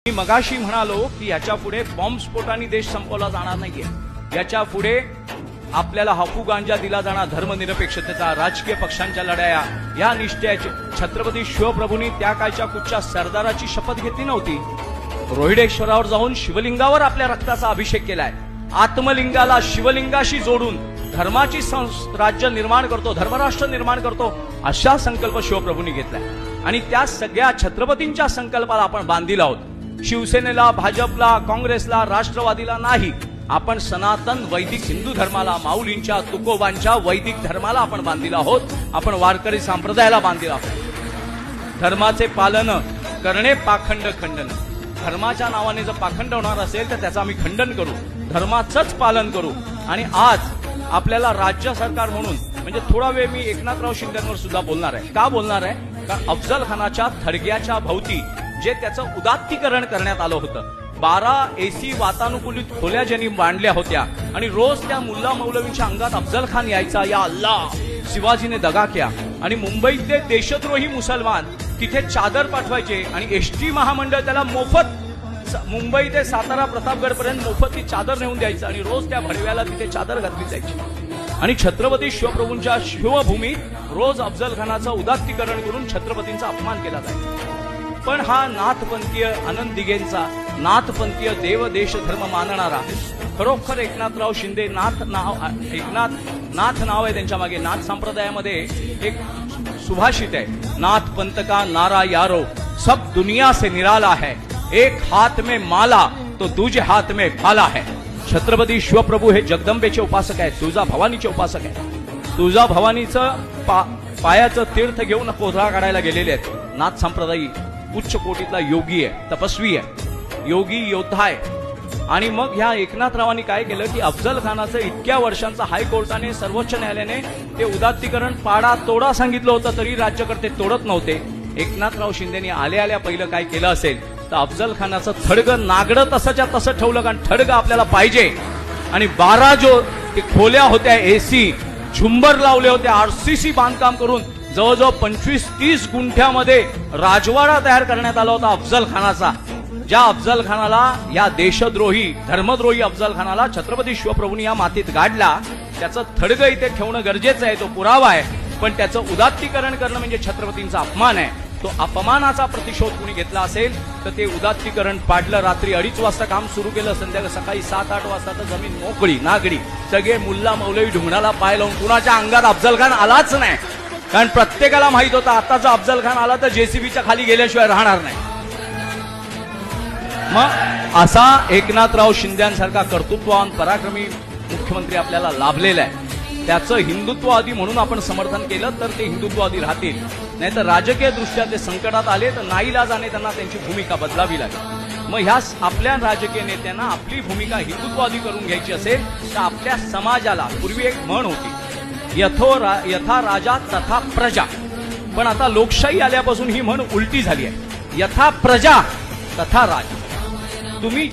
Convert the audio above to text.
मी मगाशी म्हणालो की याच्या पुढे बॉम्बस्फोटाने देश संपवला जाणार नाहीये। याच्या पुढे आपल्याला हाफू गांजा दिला जाणार, धर्मनिरपेक्षतेचा, राजकीय पक्षांच्या लढाया, या निष्ठ्याची छत्रपती शिवप्रभूंनी त्या काळच्या कुठच्या सरदाराची शपथ घेतली नव्हती। रोहिडेश्वरावर जाऊन शिवलिंगावर आपल्या रक्ताचा अभिषेक केलाय। आत्मलिंगाला शिवलिंगाशी जोडून धर्माची राज्य निर्माण करतो, धर्मराष्ट्र निर्माण करतो, अशा संकल्प शिवप्रभूंनी घेतलाय आणि त्या सगळ्या छत्रपतींच्या संकल्पाला आपण बांधील आहोत। शिवसेनेला, भाजपला, काँग्रेसला, राष्ट्रवादीला नाही, आपण सनातन वैदिक हिंदू धर्माला, माऊलींच्या, तुकोबांच्या वैदिक धर्माला आपण बांधील आहोत। आपण वारकरी संप्रदायाला बांधील आहोत। धर्माचे पालन करणे पाखंड खंडन। धर्माच्या नावाने जर पाखंड होणार असेल तर त्याचं आम्ही खंडन करू, धर्माचंच पालन करू। आणि आज आपल्याला राज्य सरकार म्हणून म्हणजे थोडा वेळ मी एकनाथराव शिंदेंवर सुद्धा बोलणार आहे। का बोलणार आहे? कारण अफजल खानाच्या थडग्याच्या भोवती जे त्याचं उदात्तीकरण करण्यात आलं होतं, 12 AC वातानुकूलित खोल्या ज्यांनी बांधल्या होत्या आणि रोज त्या मुल्ला मौलवींच्या अंगात अफजल खान यायचा, या अल्लाह, शिवाजीने दगा केला आणि मुंबईतले देशद्रोही मुसलमान तिथे चादर पाठवायचे आणि एसटी महामंडळ त्याला मोफत मुंबई ते सातारा प्रतापगड पर्यंत मोफत ती चादर नेऊन द्यायचं आणि रोज त्या भडव्याला तिथे चादर घातली जायची। आणि छत्रपती शिवप्रभूंच्या शिवभूमीत रोज अफजल खानाचं उदात्तीकरण करून छत्रपतींचा अपमान केला जायचा। पण हा नाथपंथीय आनंद दिघेंचा, नाथपंथीय देव देश धर्म मानणारा खरोखर एकनाथराव शिंदे, नाथ नाव आहे त्यांच्या मागे। नाथ संप्रदायामध्ये एक सुभाषित आहे, नाथ पंथ का नारा यारो सब दुनिया से निराला है, एक हाथ में माला तो दूजे हाथ में भाला है। छत्रपती शिवप्रभू हे जगदंबेचे उपासक आहेत, तुळजा भवानीचे उपासक आहेत। तुळजा भवानीचं पायाचं तीर्थ घेऊन कोथळा काढायला गेलेले आहेत। नाथ संप्रदायी उच्च कोटीतला योगी आहे, तपस्वी आहे, योगी योद्धा आहे। आणि मग ह्या एकनाथरावांनी काय केलं की अफजल खानाचं इतक्या वर्षांचं हायकोर्टाने, सर्वोच्च न्यायालयाने ते उदात्तीकरण पाडा तोडा सांगितलं होतं, तरी राज्यकर्ते तोडत नव्हते। एकनाथराव शिंदेनी आल्या आल्या पहिलं काय केलं असेल तर अफजल खानाचं थडगं नागडं तसंच्या तसं ठेवलं, कारण थडगं आपल्याला पाहिजे। आणि 12 जो ते खोल्या होत्या AC, झुंबर लावले होते, RCC बांधकाम करून जवळजवळ 25-30 गुंठ्यामध्ये राजवाडा तयार करण्यात आला होता अफजल खानाचा। ज्या अफजल खानाला, या देशद्रोही धर्मद्रोही अफजल खानाला छत्रपती शिवप्रभूंनी या मातीत गाडला, त्याचं थडगं इथे ठेवणं गरजेचं आहे, तो पुरावा आहे। पण त्याचं उदात्तीकरण करणं म्हणजे छत्रपतींचा अपमान आहे। तो अपमानाचा प्रतिशोध कुणी घेतला असेल तर ते उदात्तीकरण पाडलं। रात्री 2:30 वाजता काम सुरू केलं, सकाळी 7-8 वाजता तर जमीन मोकळी नागडी, सगळे मुल्ला मौलवी ढुंगणाला पाय लावून, कुणाच्या अंगात अफजल खान आलाच नाही, कारण प्रत्येकाला माहित होता आताचा अफजल खान आला तर JCBच्या खाली गेल्याशिवाय राहणार नाही। मग असा एकनाथराव शिंदेसारखा कर्तृत्ववान पराक्रमी मुख्यमंत्री आपल्याला लाभलेला आहे। त्याचं हिंदुत्ववादी म्हणून आपण समर्थन केलं तर ते हिंदुत्ववादी राहतील, नाही तर राजकीय दृष्ट्या ते संकटात आले तर नाईलाजाने त्यांना त्यांची भूमिका बदलावी लागेल। मग ह्या आपल्या राजकीय नेत्यांना आपली भूमिका हिंदुत्ववादी करून घ्यायची असेल तर आपल्या समाजाला, पूर्वी एक म्हण होती, यथा राजा तथा प्रजा, पण आता लोकशाही आल्यापासून ही म्हण उलटी झाली आहे, यथा प्रजा तथा राजा। तुम्ही